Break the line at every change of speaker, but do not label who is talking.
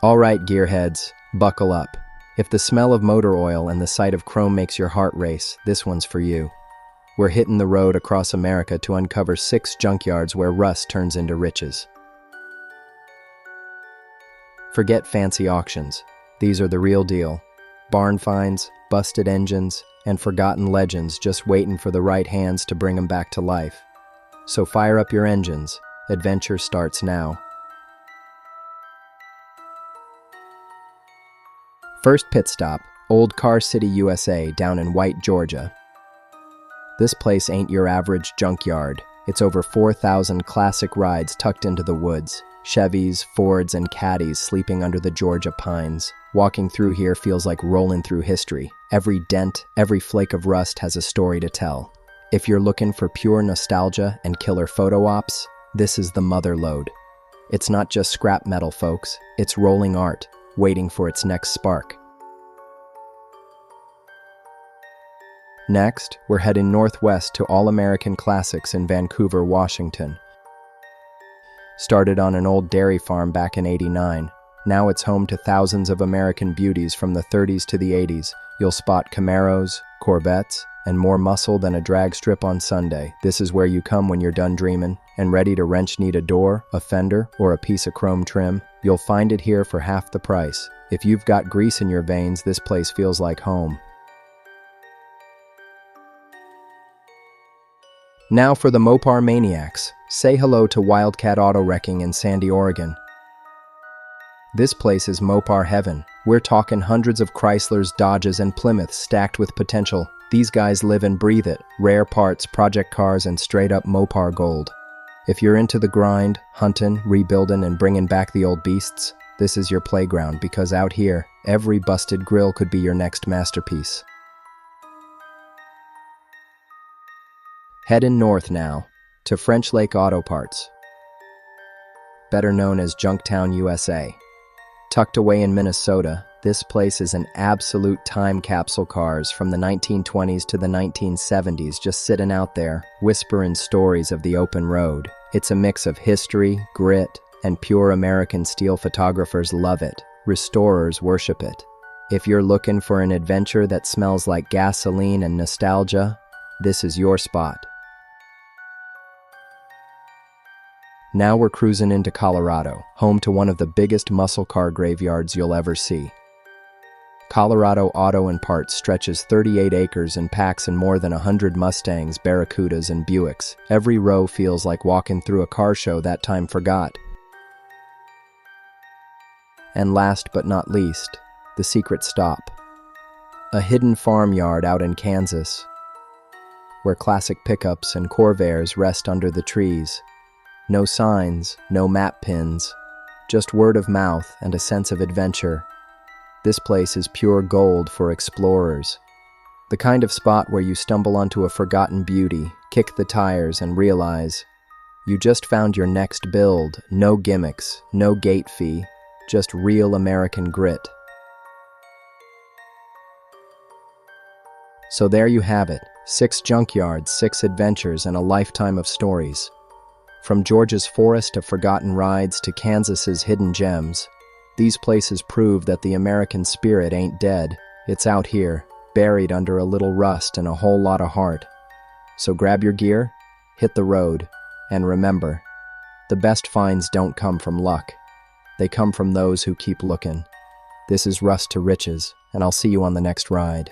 All right, gearheads, buckle up. If the smell of motor oil and the sight of chrome makes your heart race, this one's for you. We're hitting the road across America to uncover 6 junkyards where rust turns into riches. Forget fancy auctions. These are the real deal. Barn finds, busted engines, and forgotten legends just waiting for the right hands to bring them back to life. So fire up your engines. Adventure starts now. First pit stop, Old Car City, USA, down in White, Georgia. This place ain't your average junkyard. It's over 4,000 classic rides tucked into the woods. Chevys, Fords, and Caddies sleeping under the Georgia pines. Walking through here feels like rolling through history. Every dent, every flake of rust has a story to tell. If you're looking for pure nostalgia and killer photo ops, this is the mother lode. It's not just scrap metal, folks. It's rolling art, waiting for its next spark. Next, we're heading northwest to All American Classics in Vancouver, Washington. Started on an old dairy farm back in '89. Now it's home to thousands of American beauties from the 30s to the 80s. You'll spot Camaros, Corvettes, and more muscle than a drag strip on Sunday. This is where you come when you're done dreaming and ready to need a door, a fender, or a piece of chrome trim. You'll find it here for half the price. If you've got grease in your veins, this place feels like home. Now for the Mopar maniacs, say hello to Wildcat Auto Wrecking in Sandy, Oregon. This place is Mopar heaven. We're talking hundreds of Chryslers, Dodges, and Plymouths stacked with potential. These guys live and breathe it. Rare parts, project cars, and straight-up Mopar gold. If you're into the grind, hunting, rebuilding, and bringing back the old beasts, this is your playground, because out here, every busted grill could be your next masterpiece. Heading north now, to French Lake Auto Parts, better known as Junktown, USA. Tucked away in Minnesota, this place is an absolute time capsule. Cars from the 1920s to the 1970s just sitting out there, whispering stories of the open road. It's a mix of history, grit, and pure American steel. Photographers love it. Restorers worship it. If you're looking for an adventure that smells like gasoline and nostalgia, this is your spot. Now we're cruising into Colorado, home to one of the biggest muscle car graveyards you'll ever see. Colorado Auto and Parts stretches 38 acres and packs in more than 100 Mustangs, Barracudas, and Buicks. Every row feels like walking through a car show that time forgot. And last but not least, the secret stop. A hidden farmyard out in Kansas, where classic pickups and Corvairs rest under the trees. No signs, no map pins, just word of mouth and a sense of adventure. This place is pure gold for explorers. The kind of spot where you stumble onto a forgotten beauty, kick the tires, and realize you just found your next build. No gimmicks, no gate fee, just real American grit. So there you have it, 6 junkyards, 6 adventures, and a lifetime of stories. From Georgia's forest of forgotten rides to Kansas's hidden gems, these places prove that the American spirit ain't dead. It's out here, buried under a little rust and a whole lot of heart. So grab your gear, hit the road, and remember, the best finds don't come from luck. They come from those who keep looking. This is Rust to Riches, and I'll see you on the next ride.